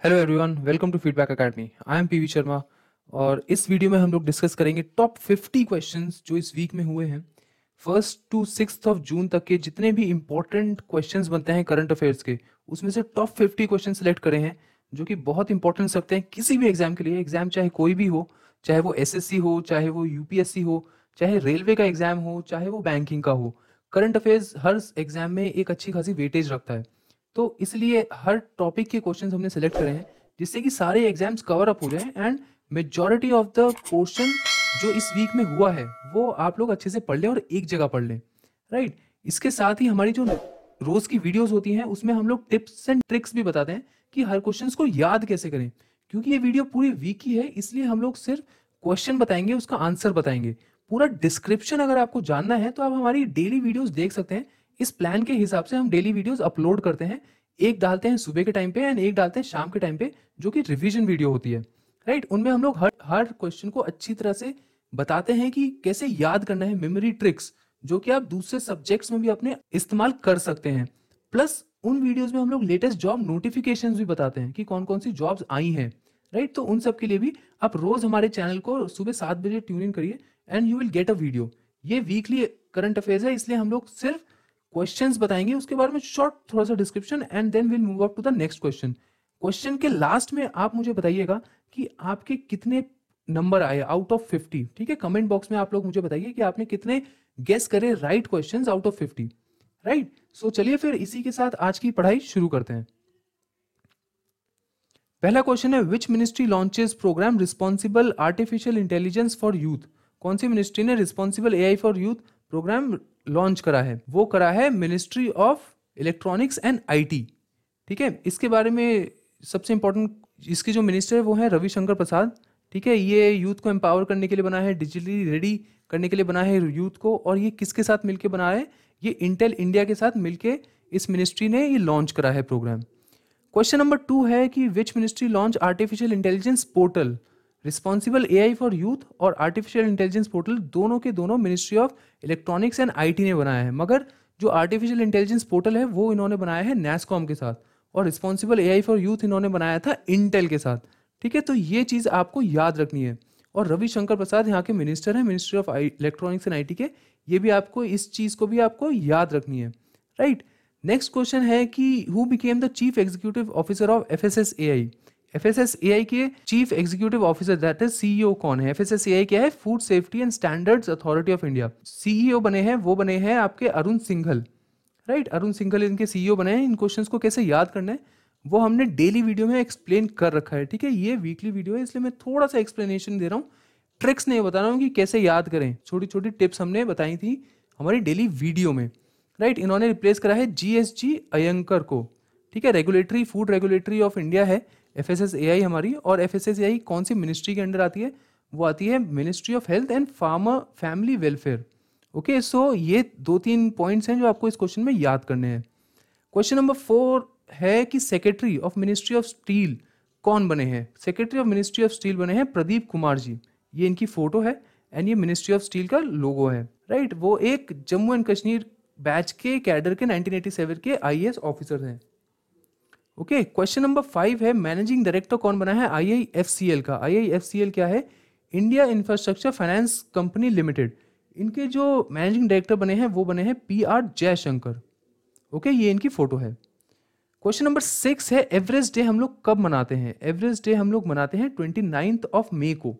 Hello everyone, welcome to Feedback Academy. I am PV Sharma और इस video में हम लोग डिस्कस करेंगे टॉप 50 क्वेश्चंस जो इस वीक में हुए हैं। 1 to 6 जून तक के जितने भी इंपॉर्टेंट क्वेश्चंस बनते हैं करंट अफेयर्स के, उसमें से टॉप 50 क्वेश्चन सेलेक्ट करे हैं जो कि बहुत इंपॉर्टेंट रखते हैं किसी भी एग्जाम के लिए। एग्जाम चाहे कोई भी हो, चाहे वो एसएससी हो, चाहे वो यूपीएससी हो, चाहे रेलवे का एग्जाम हो, चाहे वो बैंकिंग का हो, करंट अफेयर्स हर एग्जाम में एक अच्छी खासी वेटेज रखता है। तो इसलिए हर टॉपिक के क्वेश्चंस हमने सेलेक्ट करे हैं जिससे कि सारे एग्जाम्स कवर अप हो जाएं and majority of the portion जो इस वीक में हुआ है वो आप लोग अच्छे से पढ़ लें और एक जगह पढ़ लें, राइट। इसके साथ ही हमारी जो रोज की वीडियोस होती हैं उसमें हम लोग टिप्स एंड ट्रिक्स भी बताते हैं कि हर क्वेश्चन को याद कैसे करें। क्योंकि ये वीडियो पूरी वीक की है इसलिए हम लोग सिर्फ क्वेश्चन बताएंगे, उसका आंसर बताएंगे। पूरा डिस्क्रिप्शन अगर आपको जानना है तो आप हमारी डेली वीडियोस देख सकते हैं। इस प्लान के हिसाब से हम डेली वीडियोस अपलोड करते हैं। एक डालते हैं सुबह के टाइम पे एंड एक डालते हैं शाम के टाइम पे, जो कि रिवीजन वीडियो होती है, राइट। उनमें हम लोग हर हर क्वेश्चन को अच्छी तरह से बताते हैं कि कैसे याद करना है, मेमोरी ट्रिक्स जो कि आप दूसरे सब्जेक्ट्स में भी अपने इस्तेमाल कर सकते हैं। प्लस उन वीडियोस में हम लोग लेटेस्ट जॉब नोटिफिकेशंस भी बताते हैं कि कौन कौन सी जॉब्स आई हैं, राइट। तो उन सब के लिए भी आप रोज हमारे चैनल को सुबह 7 बजे ट्यून इन करिए and you will get a video. ये वीकली करंट अफेयर्स है इसलिए हम लोग सिर्फ क्वेश्चंस बताएंगे, उसके बारे में शॉर्ट थोड़ा सा description and then will move up to the next question. Question के लास्ट में आप मुझे बताइएगा कि आपके कितने नंबर आए आउट ऑफ 50, ठीक है। कमेंट बॉक्स में आप लोग मुझे बताइए कि आपने कितने गेस करे right questions out of 50, right. So चलिए फिर इसी के साथ आज की पढ़ाई शुरू करते हैं। पहला क्वेश्चन है, which ministry launches programme responsible artificial intelligence for youth. कौन सी मिनिस्ट्री ने responsible AI for youth programme launch करा है? वो करा है ministry of electronics and IT, ठीक है। इसके बारे में सबसे इंपॉर्टेंट, इसके जो मिनिस्टर है वो है रविशंकर प्रसाद, ठीक है। ये यूथ को एम्पावर करने के लिए बना है, डिजिटली रेडी करने के लिए बना है यूथ को। और ये किसके साथ मिलकर बना है? ये इंटेल इंडिया के साथ मिलके इस मिनिस्ट्री ने ये लॉन्च करा है प्रोग्राम। क्वेश्चन नंबर 2 है कि which ministry launch artificial intelligence portal. Responsible AI for youth और आर्टिफिशियल इंटेलिजेंस पोर्टल दोनों के दोनों ministry of electronics and IT ने बनाया है, मगर जो आर्टिफिशियल इंटेलिजेंस पोर्टल है वो इन्होंने बनाया है नैसकॉम के साथ, और रिस्पॉन्सिबल एआई फॉर यूथ इन्होंने बनाया था इंटेल के साथ, ठीक है। तो ये चीज़ आपको याद रखनी है। और रविशंकर प्रसाद यहाँ के मिनिस्टर हैं ministry of electronics and IT के, ये भी आपको इस चीज़ को भी आपको याद रखनी है, राइट। नेक्स्ट क्वेश्चन है कि who became the chief executive officer of FSSAI. FSSAI के chief executive officer that is CEO कौन है? एफएसएसएआई क्या है? Food safety and standards authority of India. CEO बने हैं, वो बने हैं आपके अरुण सिंघल, राइट। अरुण सिंघल इनके सीईओ बने हैं। इन क्वेश्चंस को कैसे याद करना है वो हमने डेली वीडियो में एक्सप्लेन कर रखा है, ठीक है। ये वीकली वीडियो है इसलिए मैं थोड़ा सा एक्सप्लेनेशन दे रहा हूँ, ट्रिक्स नहीं बता रहा हूँ कि कैसे याद करें। छोटी छोटी टिप्स हमने बताई थी हमारी डेली वीडियो में, राइट। इन्होंने रिप्लेस करा है जीएसजी अयंकर को, ठीक है। Regulatory food regulatory of India है एफएसएसएआई हमारी। और एफएसएसएआई कौन सी मिनिस्ट्री के अंडर आती है? वो आती है ministry of health and farmer family welfare. Okay, so ये 2-3 पॉइंट्स हैं जो आपको इस क्वेश्चन में याद करने हैं। क्वेश्चन नंबर 4 है कि secretary of ministry of steel कौन बने हैं? Secretary of ministry of steel बने हैं प्रदीप कुमार जी। ये इनकी फोटो है एंड ये मिनिस्ट्री ऑफ स्टील का लोगो है, राइट। वो एक जम्मू एंड कश्मीर बैच के कैडर के 1987 के आईएएस ऑफिसर हैं। ओके, क्वेश्चन नंबर 5 है, मैनेजिंग डायरेक्टर कौन बना है आईआईएफसीएल का? आईआईएफसीएल क्या है? India infrastructure finance company limited. इनके जो मैनेजिंग डायरेक्टर बने हैं वो बने हैं पीआर जयशंकर। ओके, ये इनकी फोटो है। क्वेश्चन नंबर 6 है, एवरेस्ट डे हम लोग कब मनाते हैं? एवरेस्ट डे हम लोग मनाते हैं 29 ऑफ मे को,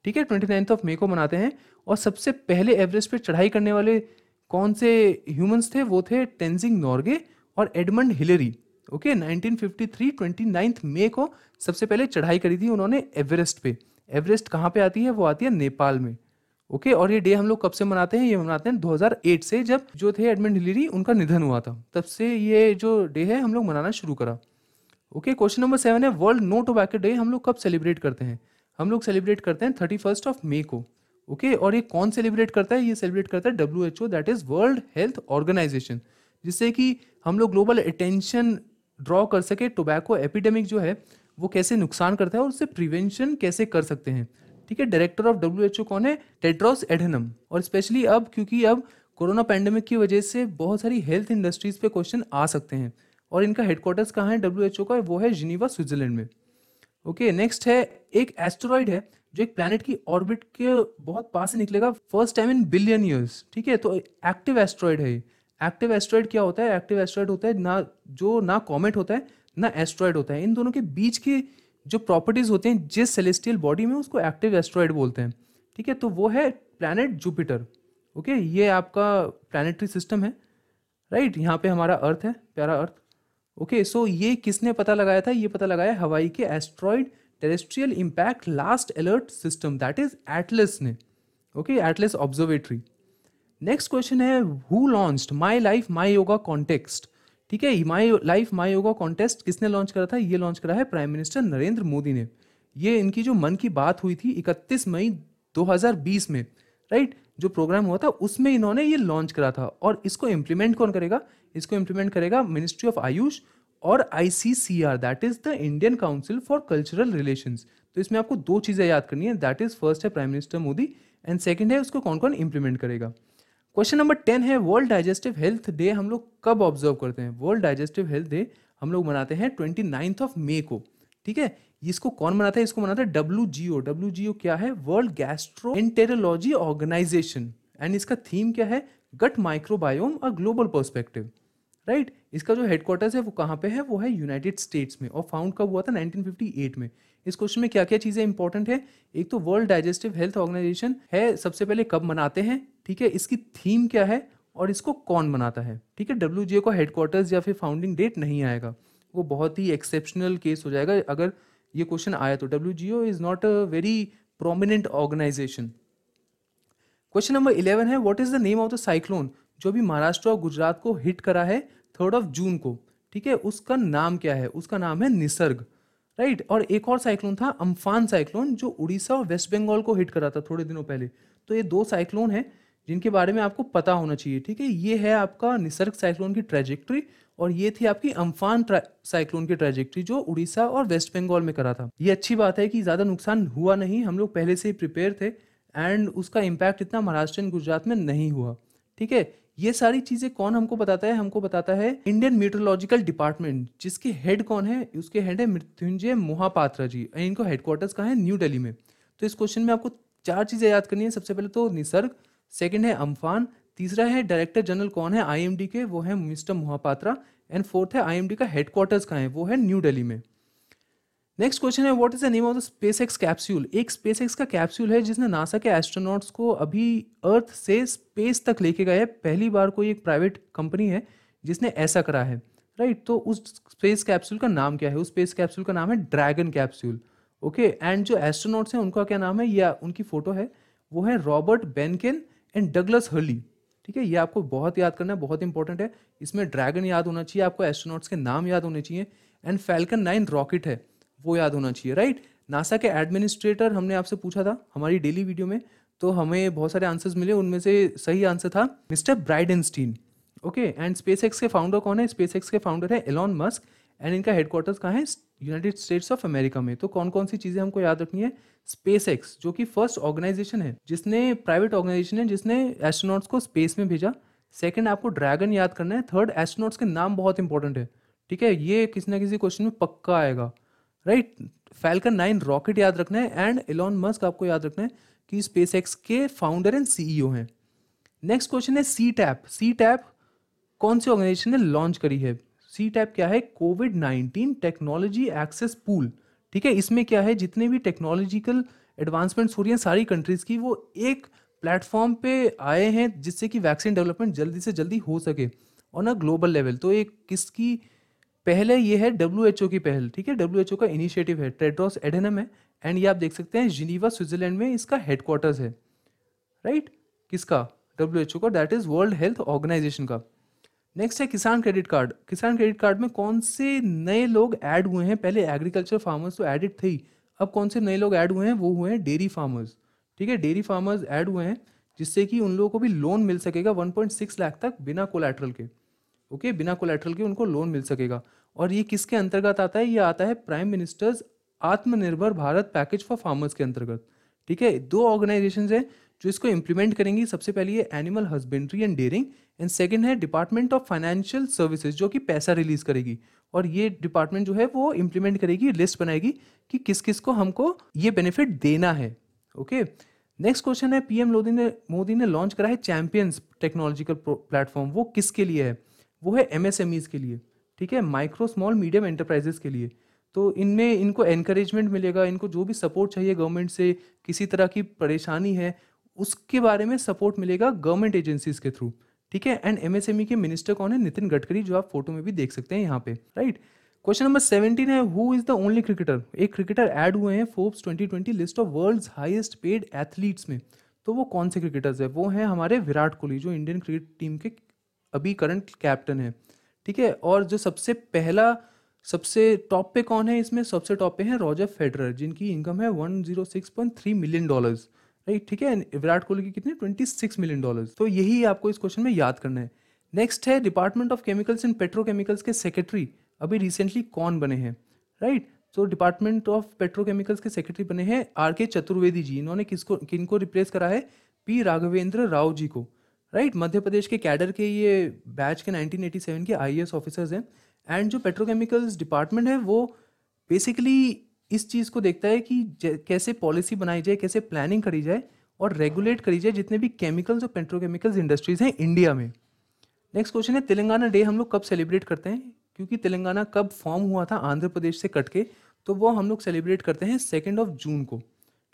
ठीक है। 29 ऑफ मे को मनाते हैं। और सबसे पहले एवरेस्ट पे चढ़ाई करने वाले कौन से ह्यूमंस थे? वो थे टेंजिंग नॉर्गे और एडमंड हिलेरी। ओके, 1953 29 मई को सबसे पहले चढ़ाई करी थी उन्होंने एवरेस्ट पे। एवरेस्ट कहाँ पे आती है? वो आती है नेपाल में। ओके, और ये डे हम लोग कब से मनाते हैं? ये मनाते हैं 2008 से, जब जो थे एडमंड हिलेरी उनका निधन हुआ था, तब से ये जो डे है हम लोग मनाना शुरू करा। ओके, क्वेश्चन नंबर 7 है, वर्ल्ड नो टोबैको डे हम लोग कब सेलिब्रेट करते हैं? हम लोग सेलिब्रेट करते हैं 31 ऑफ मे को। ओके, और ये कौन सेलिब्रेट करता है? ये सेलिब्रेट करता है WHO, that is World Health Organization, जिससे कि हम लोग ग्लोबल अटेंशन ड्रॉ कर सके टोबैको एपिडेमिक जो है वो कैसे नुकसान करता है और उससे प्रिवेंशन कैसे कर सकते हैं, ठीक है। डायरेक्टर ऑफ WHO कौन है? Tedros Adhanom. और स्पेशली अब क्योंकि अब कोरोना पैंडेमिक की वजह से बहुत सारी हेल्थ इंडस्ट्रीज पे क्वेश्चन आ सकते हैं, और इनका हेडक्वार्टर्स कहाँ है WHO का? वो है जिनीवा स्विट्जरलैंड में। ओके, नेक्स्ट है एक एस्टेरॉइड है जो एक प्लैनेट की ऑर्बिट के बहुत पास से निकलेगा first time in billion years. ठीक है, तो एक्टिव एस्टेरॉइड है। एक्टिव एस्टेरॉइड क्या होता है? एक्टिव एस्टेरॉइड होता है ना जो ना कॉमेट होता है ना एस्टेरॉइड होता है, इन दोनों के बीच की जो प्रॉपर्टीज होते हैं जिस सेलेस्टियल बॉडी में, उसको एक्टिव एस्टेरॉइड बोलते हैं। ठीक है, तो वो है प्लैनेट जुपिटर। ओके, ये आपका प्लैनेटरी सिस्टम है, राइट। यहाँ पे हमारा अर्थ है, प्यारा अर्थ। ओके, सो ये किसने पता लगाया था? ये पता लगाया हवाई के asteroid terrestrial impact last alert system, that is Atlas ने। Okay, Atlas observatory. Next question है who launched my life my yoga context. ठीक है, my life my yoga contest किसने लॉन्च करा था? ये लॉन्च करा है प्राइम मिनिस्टर नरेंद्र मोदी ने। ये इनकी जो मन की बात हुई थी 31 मई 2020 में, राइट, जो प्रोग्राम हुआ था उसमें इन्होंने ये लॉन्च करा था। और इसको इम्प्लीमेंट कौन करेगा? इसको इम्प्लीमेंट करेगा मिनिस्ट्री ऑफ आयुष और ICCR, that is the Indian council for cultural relations. तो इसमें आपको दो चीजें याद करनी है, दैट इज फर्स्ट है prime minister Modi and second है उसको कौन कौन इंप्लीमेंट करेगा। क्वेश्चन नंबर 10 है वर्ल्ड डाइजेस्टिव हेल्थ डे हम लोग कब ऑब्जर्व करते हैं? वर्ल्ड डाइजेस्टिव हेल्थ डे हम लोग मनाते हैं 29 मई को। ठीक है, इसको कौन मनाता है? इसको मनाता है WGO। WGO क्या है? World Gastroenterology Organisation. एंड इसका थीम क्या है? Gut microbiome a global perspective, right. इसका जो हेडक्वार्टर्स है वो कहाँ पे है? वो है यूनाइटेड स्टेट्स में। और फाउंड कब हुआ था? 1958 में। इस क्वेश्चन में क्या क्या चीजें इंपॉर्टेंट है? एक तो वर्ल्ड डाइजेस्टिव हेल्थ ऑर्गेनाइजेशन है, सबसे पहले कब मनाते हैं, ठीक है, इसकी थीम क्या है और इसको कौन मनाता है। ठीक है, WGO का हेडक्वार्टर्स या फिर फाउंडिंग डेट नहीं आएगा, वो बहुत ही एक्सेप्शनल केस हो जाएगा अगर ये क्वेश्चन आया तो। WGO is not a very prominent organisation. Question number 11 है what is the name of the cyclone जो भी महाराष्ट्र और गुजरात को हिट करा है 3 जून को। ठीक है, उसका नाम क्या है? उसका नाम है निसर्ग, राइट। और एक और साइक्लोन था अम्फान साइक्लोन जो उड़ीसा और वेस्ट बंगाल को हिट करा था थोड़े दिनों पहले। तो ये 2 साइक्लोन है जिनके बारे में आपको पता होना चाहिए। ठीक है, ये है आपका निसर्ग साइक्लोन की ट्रेजेक्ट्री और ये थी आपकी अम्फान साइक्लोन की ट्रेजेक्ट्री जो उड़ीसा और वेस्ट बंगाल में करा था। ये अच्छी बात है कि ज़्यादा नुकसान हुआ नहीं, हम लोग पहले से ही प्रिपेयर थे एंड उसका इम्पैक्ट इतना महाराष्ट्र एंड गुजरात में नहीं हुआ। ठीक है, ये सारी चीजें कौन हमको बताता है? हमको बताता है इंडियन मीटरोलॉजिकल डिपार्टमेंट, जिसके हेड कौन है? उसके हेड है मृत्युंजय मोहापात्रा जी। इनको हेडक्वार्टर्स कहाँ है? न्यू दिल्ली में। तो इस क्वेश्चन में आपको 4 चीजें याद करनी है। सबसे पहले तो निसर्ग, सेकंड है अम्फान, तीसरा है डायरेक्टर जनरल कौन है IMD के, वो है मिस्टर मोहापात्रा, एंड फोर्थ है IMD का हेडक्वार्टर्स कहाँ है, वो है न्यू दिल्ली में। नेक्स्ट क्वेश्चन है what is the name of the SpaceX capsule. एक स्पेसएक्स का कैप्सूल है जिसने नासा के एस्ट्रोनॉट्स को अभी अर्थ से स्पेस तक लेके गया है। पहली बार कोई एक प्राइवेट कंपनी है जिसने ऐसा करा है, राइट। तो उस स्पेस कैप्सूल का नाम क्या है? उस स्पेस कैप्सूल का नाम है ड्रैगन कैप्सूल। ओके, एंड जो एस्ट्रोनॉट्स हैं उनका क्या नाम है या उनकी फोटो है? वो है रॉबर्ट बेनकेन एंड डगलस हर्ली। ठीक है, ये आपको बहुत याद करना है, बहुत इंपॉर्टेंट है। इसमें ड्रैगन याद होना चाहिए आपको, एस्ट्रोनॉट्स के नाम याद होने चाहिए, एंड फैल्कन 9 रॉकेट है वो याद होना चाहिए, राइट। नासा के एडमिनिस्ट्रेटर हमने आपसे पूछा था हमारी डेली वीडियो में, तो हमें बहुत सारे आंसर्स मिले, उनमें से सही आंसर था मिस्टर ब्राइडेनस्टीन। ओके, एंड स्पेसएक्स के फाउंडर कौन है? स्पेसएक्स के फाउंडर है एलॉन मस्क एंड इनका हेडक्वार्टर्स कहाँ है? यूनाइटेड स्टेट्स ऑफ अमेरिका में। तो कौन कौन सी चीजें हमको याद रखनी है? स्पेसएक्स जो कि फर्स्ट ऑर्गेनाइजेशन है जिसने, प्राइवेट ऑर्गेनाइजेशन है जिसने एस्ट्रोनॉट्स को स्पेस में भेजा। सेकंड आपको ड्रैगन याद करना है। थर्ड एस्ट्रोनॉट्स के नाम बहुत इंपॉर्टेंट है, ठीक है, ये किसी ना किसी क्वेश्चन में पक्का आएगा, राइट। फैल्कन 9 रॉकेट याद रखना है एंड एलॉन मस्क आपको याद रखना है कि स्पेसएक्स के फाउंडर एंड CEO हैं। नेक्स्ट क्वेश्चन है सी टैप। सी टैप कौन सी ऑर्गेनाइजेशन ने लॉन्च करी है? सी टैप क्या है? कोविड-19 टेक्नोलॉजी एक्सेस पूल। ठीक है, इसमें क्या है, जितने भी टेक्नोलॉजिकल एडवांसमेंट्स हो रही हैं सारी कंट्रीज की, वो एक प्लेटफॉर्म पे आए हैं जिससे कि वैक्सीन डेवलपमेंट जल्दी से जल्दी हो सके ऑन अ ग्लोबल लेवल। तो एक किसकी पहले? ये है WHO की पहल। ठीक है, WHO का इनिशिएटिव है, टेड्रोस एडेनम है, एंड ये आप देख सकते हैं जिनीवा स्विट्जरलैंड में इसका हेडक्वार्टर्स है, राइट। किसका? WHO का, that is World Health Organization का। नेक्स्ट है Kisan credit card. Kisan credit card में कौन से नए लोग ऐड हुए हैं? पहले एग्रीकल्चर फार्मर्स तो एडिट थे ही, अब कौन से नए लोग ऐड हुए हैं? वो हुए हैं डेयरी फार्मर्स। ठीक है, डेयरी फार्मर्स ऐड हुए हैं जिससे कि उन लोगों को भी लोन मिल सकेगा 1.6 लाख तक बिना कोलैटरल के। ओके, बिना कोलैटरल के उनको लोन मिल सकेगा। और ये किसके अंतर्गत आता है? ये आता है प्राइम मिनिस्टर्स आत्मनिर्भर भारत पैकेज फॉर फार्मर्स के अंतर्गत। ठीक है, 2 ऑर्गेनाइजेशन हैं जो इसको इम्प्लीमेंट करेंगी सबसे पहले ये animal husbandry and dairying, and second है डिपार्टमेंट ऑफ फाइनेंशियल सर्विसेज जो कि पैसा रिलीज करेगी, और ये डिपार्टमेंट जो है वो इम्प्लीमेंट करेगी, लिस्ट बनाएगी कि किस किस को हमको ये बेनिफिट देना है। ओके, नेक्स्ट क्वेश्चन है पीएम मोदी ने लॉन्च करा है चैंपियंस टेक्नोलॉजिकल प्लेटफॉर्म, वो किसके लिए है? वो है एमएसएमईज के लिए, ठीक है, माइक्रो स्मॉल मीडियम एंटरप्राइजेस के लिए। तो इनमें इनको एनकरेजमेंट मिलेगा, इनको जो भी सपोर्ट चाहिए गवर्नमेंट से, किसी तरह की परेशानी है उसके बारे में सपोर्ट मिलेगा गवर्नमेंट एजेंसीज के थ्रू, ठीक है। एंड एमएसएमई के मिनिस्टर कौन है? नितिन गडकरी, जो आप फोटो में भी देख सकते हैं यहाँ पे, राइट। क्वेश्चन नंबर 17 है who is the only cricketer, एक क्रिकेटर ऐड हुए हैं Forbes 2020 list of world's highest paid athletes में। तो वो कौन से क्रिकेटर्स है? वो हैं हमारे विराट कोहली, जो इंडियन क्रिकेट टीम के अभी करंट कैप्टन है, ठीक है। और जो सबसे पहला, सबसे टॉप पे कौन है इसमें? सबसे टॉप पे है रॉजर फेडरर, जिनकी इनकम है $106.3 मिलियन, राइट, ठीक है। विराट कोहली की कितनी? $26 मिलियन। तो यही आपको इस क्वेश्चन में याद करना है। नेक्स्ट है department of chemicals and petrochemicals के सेक्रेटरी अभी रिसेंटली कौन बने हैं, राइट। तो डिपार्टमेंट ऑफ पेट्रोकेमिकल्स के सेक्रेटरी बने हैं आर के चतुर्वेदी जी। इन्होंने किनको रिप्लेस करा है? पी राघवेंद्र राव जी को, राइट। मध्य प्रदेश के कैडर के ये बैच के 1987 के आईएएस ऑफिसर्स हैं। एंड जो पेट्रोकेमिकल्स डिपार्टमेंट है वो बेसिकली इस चीज़ को देखता है कि कैसे पॉलिसी बनाई जाए, कैसे प्लानिंग करी जाए और रेगुलेट करी जाए जितने भी केमिकल्स और पेट्रोकेमिकल्स इंडस्ट्रीज हैं इंडिया में। नेक्स्ट क्वेश्चन है तेलंगाना डे हम लोग कब सेलिब्रेट करते हैं? क्योंकि तेलंगाना कब फॉर्म हुआ था आंध्र प्रदेश से कट के, तो वो हम लोग सेलिब्रेट करते हैं 2 जून को,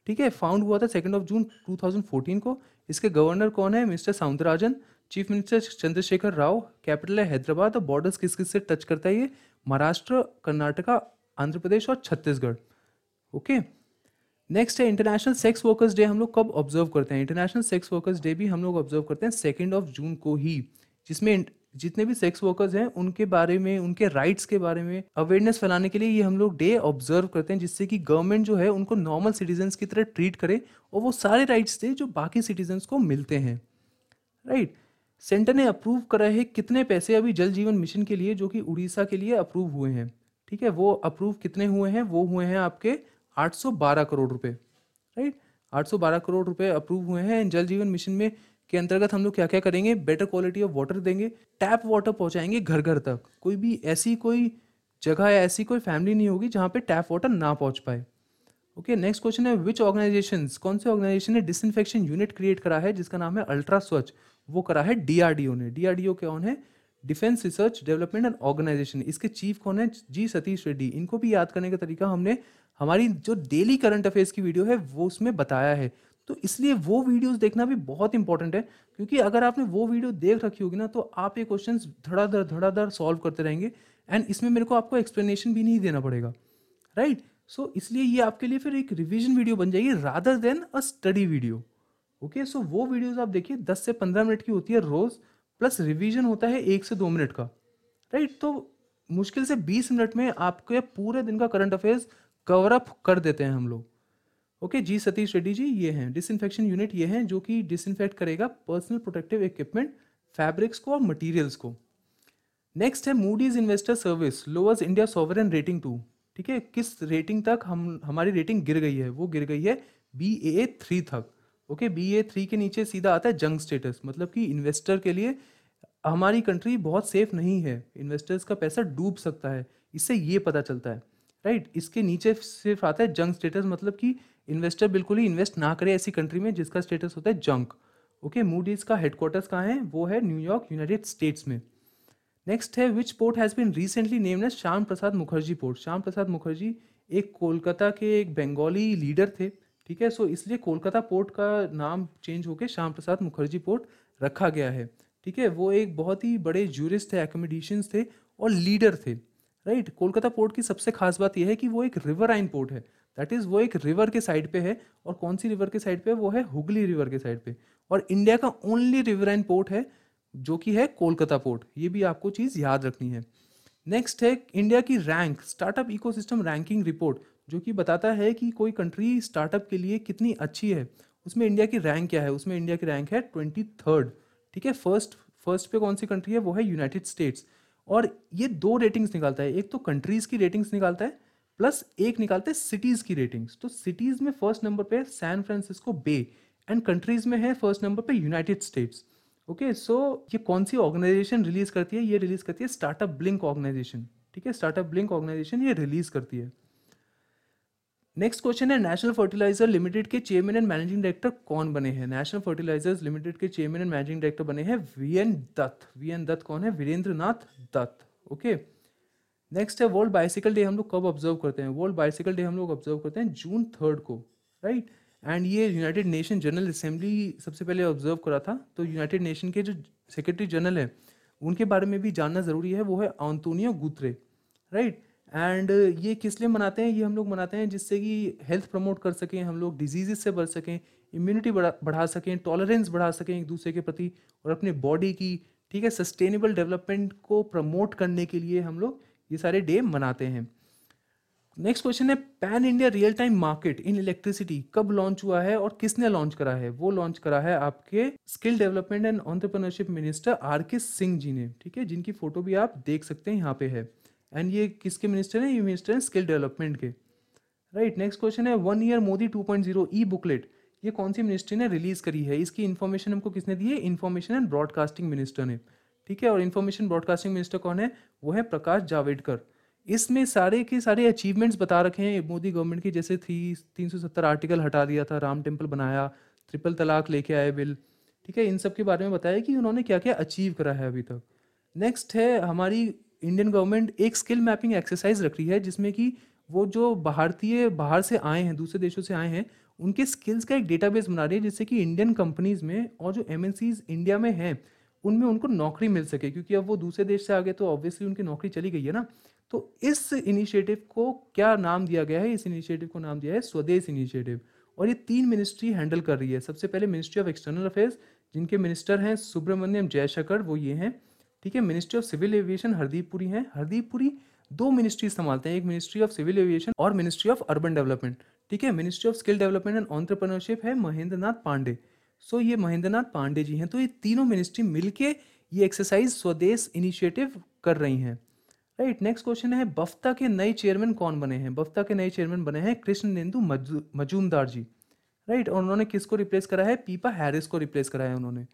ठीक है। फाउंड हुआ था 2 जून 2014 को। इसके गवर्नर कौन है? Mister Soundararajan. Chief minister Chandrashekar Rao. Capital है हैदराबाद। और बॉर्डर्स किस किस से टच करता है ये? महाराष्ट्र, कर्नाटका, आंध्र प्रदेश और छत्तीसगढ़। ओके, नेक्स्ट है इंटरनेशनल सेक्स वर्कर्स डे हम लोग कब ऑब्जर्व करते हैं? इंटरनेशनल सेक्स वर्कर्स डे भी हम लोग ऑब्जर्व करते हैं 2 जून को ही, जिसमें जितने भी सेक्स वर्कर्स हैं उनके बारे में, उनके राइट्स के बारे में अवेयरनेस फैलाने के लिए ये हम लोग डे ऑब्जर्व करते हैं, जिससे कि गवर्नमेंट जो है उनको नॉर्मल सिटीजन्स की तरह ट्रीट करे और वो सारे राइट्स दे जो बाकी सिटीजन्स को मिलते हैं, राइट। सेंटर ने अप्रूव करा है कितने पैसे अभी जल जीवन मिशन के लिए, जो कि उड़ीसा के लिए अप्रूव हुए हैं, ठीक है। वो अप्रूव कितने हुए हैं? वो हुए हैं आपके 812 करोड़ रुपए, राइट। 812 करोड़ रुपए अप्रूव हुए हैं जल जीवन मिशन में। के अंतर्गत हम लोग क्या क्या करेंगे? बेटर क्वालिटी ऑफ वाटर देंगे, टैप वाटर पहुंचाएंगे घर घर तक। कोई जगह या ऐसी कोई फैमिली नहीं होगी जहां पे टैप वाटर ना पहुंच पाए। ओके, नेक्स्ट क्वेश्चन है विच ऑर्गेनाइजेशंस, कौन से ऑर्गेनाइजेशन ने डिसइंफेक्शन यूनिट क्रिएट करा है जिसका नाम है अल्ट्रा स्वच्छ? वो करा है डीआरडीओ ने। डीआरडीओ कौन है? Defence research development and organisation. इसके चीफ कौन है? जी सतीश रेड्डी। इनको भी याद करने का तरीका हमने हमारी जो डेली करंट अफेयर्स की वीडियो है वो उसमें बताया है, तो इसलिए वो वीडियोस देखना भी बहुत इंपॉर्टेंट है, क्योंकि अगर आपने वो वीडियो देख रखी होगी ना तो आप ये क्वेश्चंस धड़ाधड़ सॉल्व करते रहेंगे, एंड इसमें मेरे को आपको एक्सप्लेनेशन भी नहीं देना पड़ेगा, राइट। सो इसलिए ये आपके लिए फिर एक रिवीजन वीडियो बन जाएगी rather than a study video. Okay, so वो वीडियोस आप देखिए 10 से 15 मिनट की होती है रोज, प्लस रिवीजन होता है 1 से 2 मिनट का, राइट। तो मुश्किल से 20 मिनट में आपके पूरे दिन का करंट अफेयर्स कवर अप कर देते हैं हम लोग। ओके, जी सतीश रेड्डी जी ये हैं डिसइंफेक्शन यूनिट, ये हैं जो कि डिसइंफेक्ट करेगा पर्सनल प्रोटेक्टिव इक्विपमेंट, फैब्रिक्स को और मटेरियल्स को। नेक्स्ट है Moody's investor service lowers India sovereign rating to, ठीक है। किस रेटिंग तक हमारी रेटिंग गिर गई है? वो गिर गई है BAA3 तक। ओके, BA3 के नीचे सीधा आता है जंक स्टेटस, मतलब कि इन्वेस्टर के लिए हमारी कंट्री बहुत सेफ नहीं है, इन्वेस्टर्स का पैसा डूब सकता है, इससे ये पता चलता है, राइट। इसके नीचे सिर्फ आता है जंक स्टेटस, मतलब कि इन्वेस्टर बिल्कुल ही इन्वेस्ट ना करे ऐसी कंट्री में जिसका स्टेटस होता है जंक। ओके, मूडीज का हेडक्वार्टर्स कहाँ है? वो है न्यूयॉर्क, यूनाइटेड स्टेट्स में। नेक्स्ट है which port has been recently named as Shyam Prasad Mukherjee port. Shyam Prasad Mukherjee एक कोलकाता के एक बंगाली लीडर थे, ठीक है। सो इसलिए कोलकाता पोर्ट का नाम चेंज होकर श्याम प्रसाद मुखर्जी पोर्ट रखा गया है, ठीक है। वो एक बहुत ही बड़े जूरिस्ट थे, एकोमोडिशियंस थे और लीडर थे, राइट। कोलकाता पोर्ट की सबसे खास बात यह है कि वो एक रिवराइन पोर्ट है, दैट इज़ वो एक रिवर के साइड पे है। और कौन सी रिवर के साइड पे? वो है हुगली रिवर के साइड पे। और इंडिया का ओनली रिवराइन पोर्ट है जो कि है कोलकाता पोर्ट, ये भी आपको चीज़ याद रखनी है। नेक्स्ट है इंडिया की rank startup ecosystem ranking report, जो कि बताता है कि कोई कंट्री स्टार्टअप के लिए कितनी अच्छी है। उसमें इंडिया की रैंक क्या है? उसमें इंडिया की रैंक है 23rd, ठीक है। फर्स्ट पे कौन सी कंट्री है? वो है यूनाइटेड स्टेट्स। और ये 2 रेटिंग्स निकालता है, एक तो कंट्रीज़ की रेटिंग्स निकालता है, प्लस एक निकालता है सिटीज़ की रेटिंग्स। तो सिटीज़ में फर्स्ट नंबर पे है San Francisco Bay and countries में है फर्स्ट नंबर पे यूनाइटेड स्टेट्स। ओके, सो ये कौन सी ऑर्गेनाइजेशन रिलीज करती है? ये रिलीज करती है स्टार्टअप ब्लिंक ऑर्गेनाइजेशन। ठीक है, स्टार्टअप ब्लिंक ऑर्गेनाइजेशन ये रिलीज करती है। नेक्स्ट क्वेश्चन है, नेशनल फर्टिलाइजर लिमिटेड के चेयरमैन एंड मैनेजिंग डायरेक्टर कौन बने हैं? नेशनल फर्टिलाइजर्स लिमिटेड के चेयरमैन एंड मैनेजिंग डायरेक्टर बने हैं वीएन दत्त। वीएन दत्त कौन है? वीरेंद्र नाथ दत्त। ओके, नेक्स्ट है, वर्ल्ड बाइसिकल डे हम लोग कब ऑब्जर्व करते हैं? वर्ल्ड बाइसिकल डे हम लोग ऑब्जर्व करते हैं जून 3 को, राइट। एंड ये यूनाइटेड नेशन जनरल असेंबली सबसे पहले ऑब्जर्व करा था। तो यूनाइटेड नेशन के जो सेक्रेटरी जनरल है उनके बारे में भी जानना ज़रूरी है, वो है एंटोनियो गुतरे, राइट। एंड ये किस लिए मनाते हैं? ये हम लोग मनाते हैं जिससे कि हेल्थ प्रमोट कर सकें हम लोग, डिजीज़ से बच सकें, इम्यूनिटी बढ़ा सकें, टॉलरेंस बढ़ा सकें एक दूसरे के प्रति, और अपने बॉडी की, ठीक है, सस्टेनेबल डेवलपमेंट को प्रमोट करने के लिए हम लोग ये सारे डे मनाते हैं। नेक्स्ट क्वेश्चन है, pan India real time market in electricity कब लॉन्च हुआ है और किसने लॉन्च करा है? वो लॉन्च करा है आपके skill development and entrepreneurship minister R K Singh जी ने, ठीक है, जिनकी फोटो भी आप देख सकते हैं यहाँ पे है। एंड ये किसके मिनिस्टर हैं? ये मिनिस्टर हैं स्किल डेवलपमेंट के, राइट। नेक्स्ट क्वेश्चन है, 1 ईयर मोदी 2.0 ई बुकलेट ये कौन सी मिनिस्ट्री ने रिलीज करी है? इसकी इन्फॉर्मेशन हमको किसने दी है? इन्फॉर्मेशन एंड ब्रॉडकास्टिंग मिनिस्टर ने, ठीक है। और इन्फॉर्मेशन ब्रॉडकास्टिंग मिनिस्टर कौन है? वो है प्रकाश जावड़ेकर। इसमें सारे के सारे अचीवमेंट्स बता रखे हैं मोदी गवर्नमेंट की, जैसे 370 आर्टिकल हटा दिया था, राम टेम्पल बनाया, ट्रिपल तलाक लेके आए बिल, ठीक है। इन सब के बारे में बताया कि उन्होंने क्या क्या अचीव करा है अभी तक। नेक्स्ट है, हमारी इंडियन गवर्नमेंट एक स्किल मैपिंग एक्सरसाइज रख रही है जिसमें कि वो जो भारतीय बाहर से आए हैं, दूसरे देशों से आए हैं, उनके स्किल्स का एक डेटाबेस बना रही है जिससे कि इंडियन कंपनीज में और जो एमएनसीज इंडिया में हैं उनमें उनको नौकरी मिल सके, क्योंकि अब वो दूसरे देश से आ गए तो ऑब्वियसली उनकी नौकरी चली गई है ना। तो इस इनिशिएटिव को क्या नाम दिया गया है? इस इनिशिएटिव को नाम दिया है स्वदेश इनिशिएटिव। और ये 3 मिनिस्ट्री हैंडल कर रही है। सबसे पहले मिनिस्ट्री ऑफ एक्सटर्नल अफेयर्स, जिनके मिनिस्टर हैं सुब्रमण्यम जयशंकर, वो ये हैं, ठीक है। Ministry of civil aviation Hardeep Puri हैं। हरदीप पुरी 2 मिनिस्ट्री संभालते हैं, एक मिनिस्ट्री ऑफ सिविल एविएशन और मिनिस्ट्री ऑफ अर्बन डेवलपमेंट, ठीक है। Ministry of skill development and entrepreneurship है महेंद्र नाथ पांडे। सो ये महेंद्र नाथ पांडे जी हैं। तो ये तीनों मिनिस्ट्री मिलके ये एक्सरसाइज स्वदेश इनिशिएटिव कर रही हैं, राइट। नेक्स्ट क्वेश्चन है, बफ्ता के नए चेयरमैन कौन बने हैं? बफ्ता के नए चेयरमैन बने हैं कृष्णेंदु मजूमदार जी, राइट। और उन्होंने किसको रिप्लेस करा है? पीपा हैरिस को रिप्लेस करा है उन्होंने।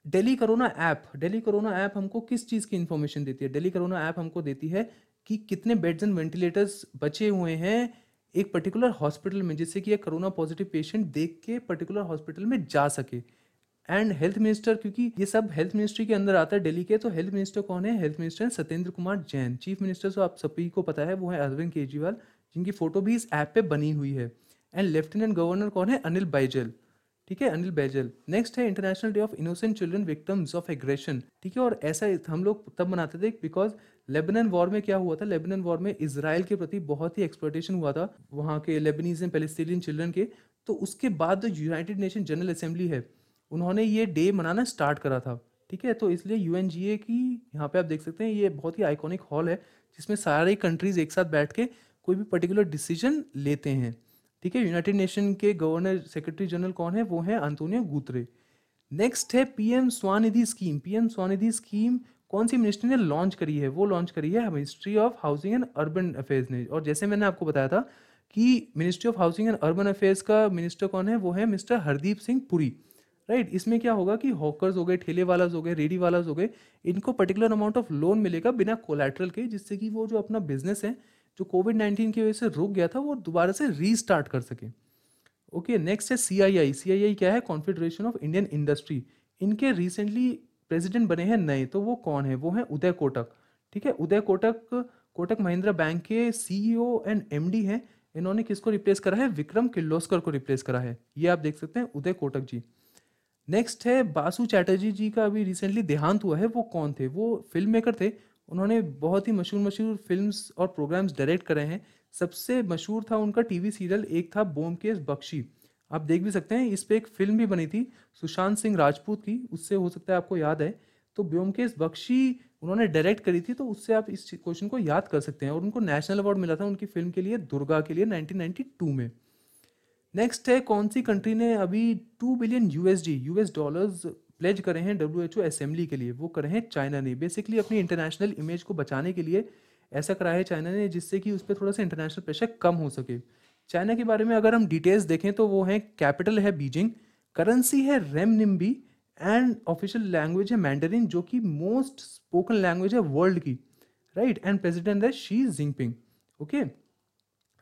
Daily corona app, daily corona app हमको किस चीज़ की इंफॉर्मेशन देती है? डेली कोरोना ऐप हमको देती है कि कितने बेड्स एंड वेंटिलेटर्स बचे हुए हैं एक पर्टिकुलर हॉस्पिटल में, जिससे कि एक कोरोना पॉजिटिव पेशेंट देख के पर्टिकुलर हॉस्पिटल में जा सके। एंड हेल्थ मिनिस्टर, क्योंकि ये सब हेल्थ मिनिस्ट्री के अंदर आता है दिल्ली के, तो हेल्थ मिनिस्टर कौन है? हेल्थ मिनिस्टर है सत्येंद्र कुमार जैन। चीफ मिनिस्टर तो आप सभी को पता है, वो है अरविंद केजरीवाल, जिनकी फोटो भी इस ऐप पे बनी हुई है। एंड लेफ्टिनेंट गवर्नर कौन है? अनिल बैजल, ठीक है, अनिल बैजल। नेक्स्ट है, international day of innocent children victims of aggression, ठीक है। और ऐसा हम लोग तब मनाते थे बिकॉज लेबनान वॉर में क्या हुआ था? लेबनान वॉर में इसराइल के प्रति बहुत ही एक्सप्लॉयटेशन हुआ था वहाँ के लेबनीज एंड पैलेस्टीनियन चिल्ड्रन के। तो उसके बाद जो यूनाइटेड नेशन जनरल असेंबली है उन्होंने ये डे मनाना स्टार्ट करा था, ठीक है। तो इसलिए यूएनजीए की यहाँ पे आप देख सकते हैं, ये बहुत ही आइकॉनिक हॉल है जिसमें सारे कंट्रीज एक साथ बैठ के कोई भी पर्टिकुलर डिसीजन लेते हैं, ठीक है। यूनाइटेड नेशन के गवर्नर सेक्रेटरी जनरल कौन है? वो है एंटोनियो गुतरे। नेक्स्ट है PM Svanidhi scheme. PM Svanidhi scheme कौन सी मिनिस्ट्री ने लॉन्च करी है? वो लॉन्च करी है ministry of housing and urban affairs ने। और जैसे मैंने आपको बताया था कि ministry of housing and urban affairs का मिनिस्टर कौन है? वो है मिस्टर हरदीप सिंह पुरी, राइट। इसमें क्या होगा कि हॉकर्स हो गए, ठेले वालाज हो गए, रेडी वालाज हो गए, इनको पर्टिकुलर अमाउंट ऑफ लोन मिलेगा बिना कोलैटरल के, जिससे कि वो जो अपना बिजनेस है जो कोविड-19 की वजह से रुक गया था वो दोबारा से रीस्टार्ट कर सके। ओके, नेक्स्ट है सीआईआई। सीआईआई क्या है? Confederation of Indian industry. इनके रिसेंटली प्रेसिडेंट बने हैं नए, तो वो कौन है? वो है उदय कोटक, ठीक है। उदय कोटक कोटक महिंद्रा बैंक के सीईओ एंड एमडी हैं। इन्होंने किसको रिप्लेस करा है? विक्रम किर्लोस्कर को रिप्लेस करा है। ये आप देख सकते हैं, उदय कोटक जी। नेक्स्ट है, बासु चैटर्जी जी का अभी रिसेंटली देहांत हुआ है। वो कौन थे? वो फिल्म मेकर थे। उन्होंने बहुत ही मशहूर मशहूर फिल्म्स और प्रोग्राम्स डायरेक्ट करे हैं। सबसे मशहूर था उनका टीवी सीरियल, एक था ब्योमकेश बख्शी, आप देख भी सकते हैं। इस पे एक फिल्म भी बनी थी सुशांत सिंह राजपूत की, उससे हो सकता है आपको याद है। तो ब्योमकेश बख्शी उन्होंने डायरेक्ट करी थी, तो उससे आप इस क्वेश्चन को याद कर सकते हैं। और उनको नेशनल अवार्ड मिला था उनकी फिल्म के लिए, दुर्गा के लिए, 1992 में। नेक्स्ट है, कौन सी कंट्री ने अभी 2 बिलियन यूएस डॉलर्स प्लेज करे हैं डब्ल्यूएचओ असेंबली के लिए? वो करे हैं चाइना ने। बेसिकली अपनी इंटरनेशनल इमेज को बचाने के लिए ऐसा करा है चाइना ने, जिससे कि उस पर थोड़ा सा इंटरनेशनल प्रेशर कम हो सके। चाइना के बारे में अगर हम डिटेल्स देखें तो वो है, कैपिटल है बीजिंग, करेंसी है रेमनिम्बी एंड ऑफिशियल लैंग्वेज है मैंडरिन, जो कि मोस्ट स्पोकन लैंग्वेज है वर्ल्ड की, राइट। एंड प्रेसिडेंट है Xi Jinping. Okay,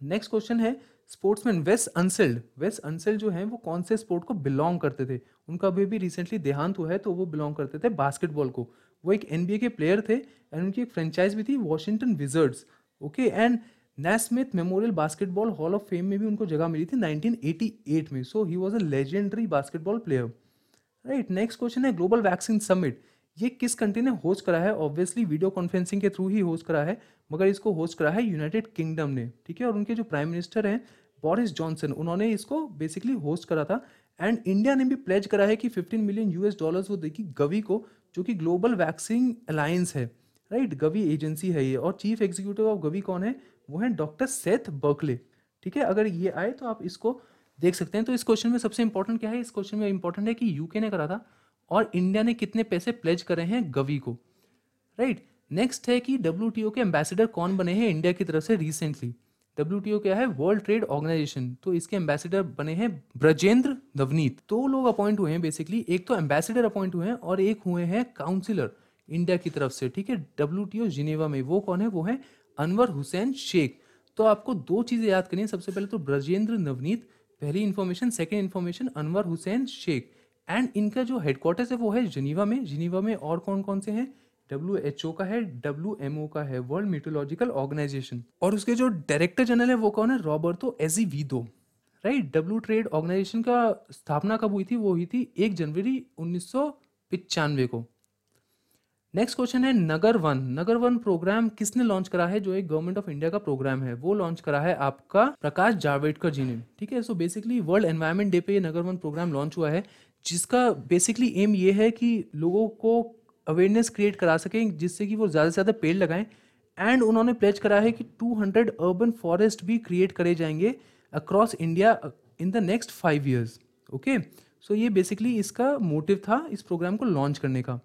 next question है स्पोर्ट्समैन वेस अनसेल्ड। वेस अनसेल्ड जो है वो कौन से स्पोर्ट को बिलोंग करते थे? उनका अभी भी रिसेंटली देहांत हुआ है, तो वो बिलोंग करते थे बास्केटबॉल को। वो एक एनबीए के प्लेयर थे एंड उनकी एक फ्रेंचाइज भी थी Washington Wizards. Okay, and Naismith memorial basketball hall of fame में भी उनको जगह मिली थी 1988 में। So he was a legendary basketball player, right. Next question है ग्लोबल वैक्सीन समिट, ये किस कंट्री ने होस्ट करा है? ऑब्वियसली वीडियो कॉन्फ्रेंसिंग के थ्रू ही होस्ट करा है, मगर इसको होस्ट करा है यूनाइटेड किंगडम ने, ठीक है। और उनके जो प्राइम मिनिस्टर हैं बोरिस जॉनसन, उन्होंने इसको बेसिकली होस्ट करा था। एंड इंडिया ने भी प्लेज करा है कि 15 मिलियन यूएस डॉलर्स वो देगी गवी को, जो कि ग्लोबल वैक्सीन अलायंस है, राइट। गवी एजेंसी है ये, और चीफ एग्जीक्यूटिव ऑफ गवी कौन है? वो है डॉक्टर सेथ बर्कले, ठीक है। अगर ये आए तो आप इसको देख सकते हैं। तो इस क्वेश्चन में सबसे इंपॉर्टेंट क्या है? इस क्वेश्चन में इंपॉर्टेंट है कि यूके ने करा था और इंडिया ने कितने पैसे प्लेज करे हैं गवी को, राइट। नेक्स्ट है कि डब्ल्यूटीओ के एम्बेसडर कौन बने हैं इंडिया की तरफ से रिसेंटली? डब्ल्यूटीओ क्या है? World trade organisation. तो इसके एम्बेसडर बने हैं ब्रजेंद्र नवनीत। दो लोग अपॉइंट हुए हैं बेसिकली, एक तो एम्बेसडर अपॉइंट हुए हैं और एक हुए हैं काउंसिलर इंडिया की तरफ से, ठीक है, डब्ल्यूटीओ जिनेवा में। वो कौन है? वो है अनवर हुसैन शेख। तो आपको दो चीजें याद करनी है, सबसे पहले तो ब्रजेंद्र नवनीत, पहली information. Second information Anwar Hussain Sheikh. And इनका जो हेडक्वार्टर्स है वो है जिनीवा में। जिनीवा में और कौन कौन से हैं? WHO का है, WMO का है, वर्ल्ड मीटोलॉजिकल ऑर्गेनाइजेशन। और उसके जो डायरेक्टर जनरल है वो कौन है? Roberto Azevedo, right. W trade organization का स्थापना कब हुई थी? वो हुई थी 1 जनवरी 1995 को। नेक्स्ट क्वेश्चन है नगर वन। नगर वन प्रोग्राम किसने लॉन्च करा है? जो एक गवर्नमेंट ऑफ इंडिया का प्रोग्राम है, वो लॉन्च करा है आपका प्रकाश जावड़ेकर जी ने, ठीक है। So basically world environment day पे ये नगर वन प्रोग्राम लॉन्च हुआ है, जिसका बेसिकली एम ये है कि लोगों को अवेयरनेस क्रिएट करा सकें, जिससे कि वो ज़्यादा से ज़्यादा पेड़ लगाएं। एंड उन्होंने प्लेज करा है कि 200 अर्बन फॉरेस्ट भी क्रिएट करे जाएंगे across India in the next 5 years. Okay, so ये बेसिकली इसका मोटिव था इस प्रोग्राम को लॉन्च करने का।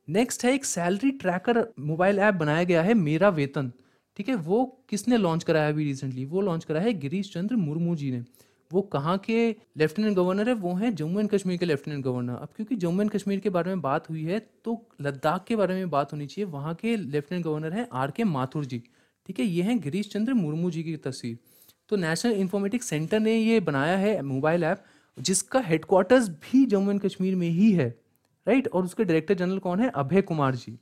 नेक्स्ट है एक सैलरी ट्रैकर मोबाइल ऐप बनाया गया है मेरा वेतन, ठीक है। वो किसने लॉन्च कराया अभी रिसेंटली? वो लॉन्च करा है गिरीश चंद्र मुर्मू जी ने। वो कहाँ के लेफ्टिनेंट गवर्नर है? वो हैं जम्मू एंड कश्मीर के लेफ्टिनेंट गवर्नर। अब क्योंकि जम्मू एंड कश्मीर के बारे में बात हुई है तो लद्दाख के बारे में बात होनी चाहिए। वहाँ के लेफ्टिनेंट गवर्नर हैं RK माथुर जी, ठीक है। ये हैं गिरीश चंद्र मुर्मू जी की तस्वीर। तो नेशनल इंफॉर्मेटिक्स सेंटर ने ये बनाया है मोबाइल ऐप, जिसका हेडक्वार्टर्स भी जम्मू एंड कश्मीर में ही है, राइट। और उसके डायरेक्टर जनरल कौन है? अभय कुमार जी।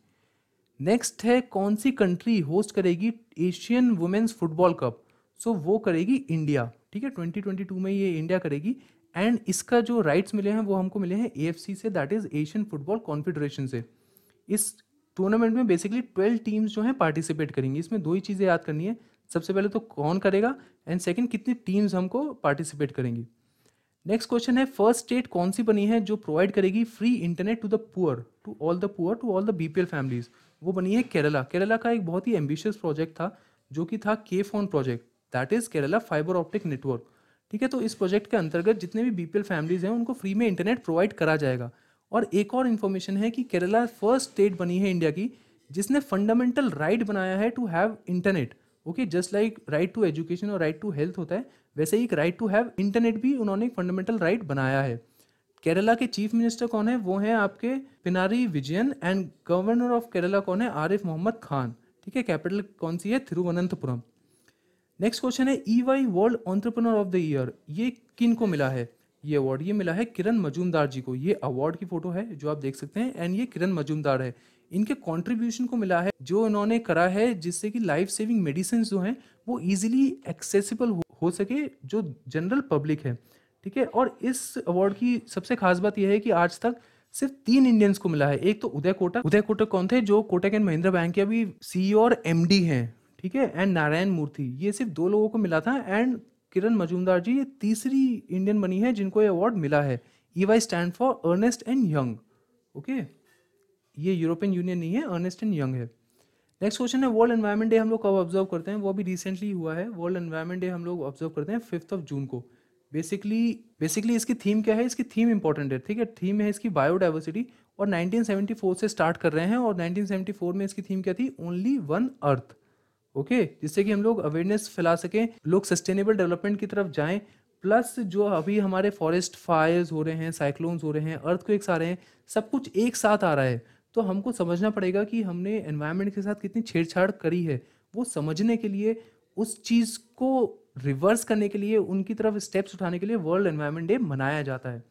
नेक्स्ट है कौन सी कंट्री होस्ट करेगी एशियन वुमेन्स फुटबॉल कप? सो वो करेगी इंडिया, ठीक है। 2022 में ये इंडिया करेगी। एंड इसका जो राइट्स मिले हैं वो हमको मिले हैं AFC से, that is Asian football confederation से। इस टूर्नामेंट में बेसिकली 12 टीम्स जो हैं पार्टिसिपेट करेंगी। इसमें दो ही चीज़ें याद करनी है, सबसे पहले तो कौन करेगा, एंड सेकंड कितनी टीम्स हमको पार्टिसिपेट करेंगी। नेक्स्ट क्वेश्चन है फर्स्ट स्टेट कौन सी बनी है जो प्रोवाइड करेगी free internet to the poor, to all the poor, to all the BPL families? वो बनी है केरला। केरला का एक बहुत ही एम्बिशियस प्रोजेक्ट था जो कि था KFON project, that is Kerala fibre optic network, ठीक है। तो इस प्रोजेक्ट के अंतर्गत जितने भी BPL फैमिलीज हैं उनको फ्री में इंटरनेट प्रोवाइड करा जाएगा। और एक और इन्फॉर्मेशन है कि केरला फर्स्ट स्टेट बनी है इंडिया की जिसने फंडामेंटल राइट बनाया है to have internet. Okay, just like right to education और राइट टू हेल्थ होता है, वैसे ही एक राइट टू हैव इंटरनेट भी उन्होंने एक फंडामेंटल राइट बनाया है। केरला के चीफ मिनिस्टर कौन है? वो हैं आपके Pinarayi Vijayan. And governor of Kerala कौन है? आरिफ मोहम्मद खान, ठीक है। कैपिटल कौन सी है? थिरुवनंतपुरम। नेक्स्ट क्वेश्चन है EY world entrepreneur of the year, ये किन को मिला है ये अवार्ड? ये मिला है किरण मजूमदार जी को। ये अवार्ड की फोटो है जो आप देख सकते हैं, एंड ये किरण मजूमदार है। इनके कंट्रीब्यूशन को मिला है जो इन्होंने करा है जिससे कि लाइफ सेविंग मेडिसिन जो हैं वो इजीली एक्सेसिबल हो सके जो जनरल पब्लिक है, ठीक है। और इस अवार्ड की सबसे खास बात यह है कि आज तक सिर्फ 3 इंडियंस को मिला है। एक तो उदय कोटक। उदय कोटक कौन थे? जो कोटक एंड महिंद्रा बैंक के अभी CEO और MD हैं, ठीक है। एंड नारायण मूर्ति, ये सिर्फ 2 लोगों को मिला था। एंड किरण मजूमदार जी ये तीसरी इंडियन बनी है जिनको ये अवार्ड मिला है। EY stand for Ernst and Young, okay. ये यूरोपियन यूनियन नहीं है, अर्नेस्ट एंड यंग है। नेक्स्ट क्वेश्चन है वर्ल्ड एनवायरनमेंट डे हम लोग कब ऑब्जर्व करते हैं? वो अभी रिसेंटली हुआ है। वर्ल्ड एनवायरनमेंट डे हम लोग ऑब्जर्व करते हैं 5 जून को। बेसिकली इसकी थीम क्या है? इसकी थीम इंपॉर्टेंट है, ठीक है। थीम है इसकी बायोडाइवर्सिटी, और 1974 से स्टार्ट कर रहे हैं। और 1974 में इसकी थीम क्या थी? Only one earth, okay. जिससे कि हम लोग अवेयरनेस फैला सकें, लोग सस्टेनेबल डेवलपमेंट की तरफ जाएं, प्लस जो अभी हमारे फॉरेस्ट फायर्स हो रहे हैं, साइक्लोन्स हो रहे हैं, अर्थक्वेक्स आ रहे हैं, सब कुछ एक साथ आ रहा है। तो हमको समझना पड़ेगा कि हमने एनवायरनमेंट के साथ कितनी छेड़छाड़ करी है। वो समझने के लिए, उस चीज़ को रिवर्स करने के लिए, उनकी तरफ स्टेप्स उठाने के लिए वर्ल्ड एनवायरनमेंट डे मनाया जाता है।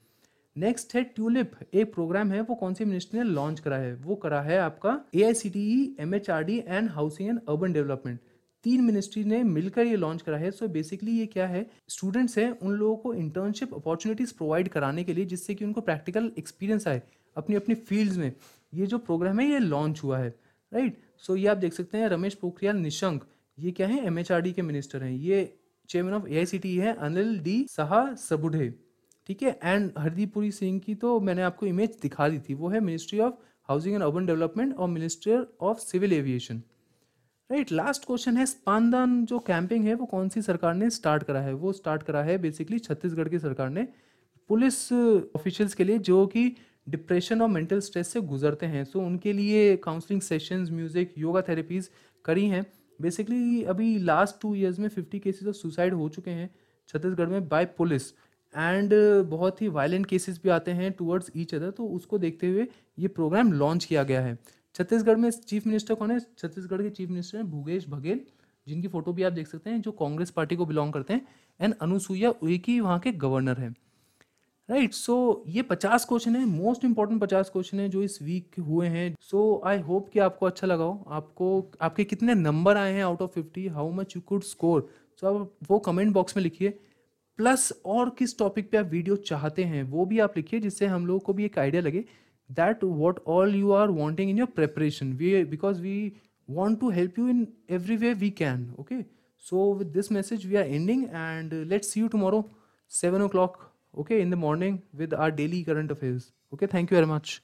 नेक्स्ट है ट्यूलिप, एक प्रोग्राम है, वो कौन सी मिनिस्ट्री ने लॉन्च करा है? वो करा है आपका AICTE, MHRD and housing and urban development. तीन मिनिस्ट्री ने मिलकर ये लॉन्च करा है। सो बेसिकली ये क्या है, स्टूडेंट्स हैं उन लोगों को इंटर्नशिप अपॉर्चुनिटीज प्रोवाइड कराने के लिए, जिससे कि उनको प्रैक्टिकल एक्सपीरियंस आए अपनी अपनी फील्ड्स में। ये जो प्रोग्राम है ये लॉन्च हुआ है, राइट। सो ये आप देख सकते हैं, रमेश पोखरियाल निशंक, ये क्या है, MHRD के मिनिस्टर हैं। ये चेयरमैन ऑफ AICTE है अनिल डी साहा सबुढे, ठीक है। एंड हरदीप पुरी सिंह की तो मैंने आपको इमेज दिखा दी थी, वो है ministry of housing and urban development और minister of civil aviation, right. Last question है, स्पंदन जो कैंपिंग है वो कौन सी सरकार ने स्टार्ट करा है? वो स्टार्ट करा है बेसिकली छत्तीसगढ़ की सरकार ने, पुलिस ऑफिशियल्स के लिए जो कि डिप्रेशन और मेंटल स्ट्रेस से गुजरते हैं। सो उनके लिए counselling sessions, music, yoga therapies करी हैं। बेसिकली अभी लास्ट 2 ईयर्स में 50 केसेस ऑफ सुसाइड हो चुके हैं छत्तीसगढ़ में बाय पुलिस। एंड बहुत ही वायलेंट केसेस भी आते हैं टूवर्ड्स ईच अदर। तो उसको देखते हुए ये प्रोग्राम लॉन्च किया गया है। छत्तीसगढ़ में चीफ मिनिस्टर कौन है? छत्तीसगढ़ के चीफ मिनिस्टर हैं भूपेश बघेल, जिनकी फोटो भी आप देख सकते हैं, जो कांग्रेस पार्टी को बिलोंग करते हैं। एंड अनुसुईया उइके वहाँ के गवर्नर हैं, राइट। सो ये 50 क्वेश्चन है, मोस्ट इंपॉर्टेंट 50 क्वेश्चन है जो इस वीक हुए हैं। सो आई होप कि आपको अच्छा लगा हो। आपको आपके कितने नंबर आए हैं out of 50, how much you could score, so आप वो कमेंट बॉक्स में लिखिए। प्लस और किस टॉपिक पे आप वीडियो चाहते हैं वो भी आप लिखिए, जिससे हम लोगों को भी एक आइडिया लगे that what all you are wanting in your preparation, because we want to help you in every way we can. Okay, so with this message we are ending, and let's see you tomorrow 7 o'clock, okay, in the morning with our daily current affairs. Okay, thank you very much.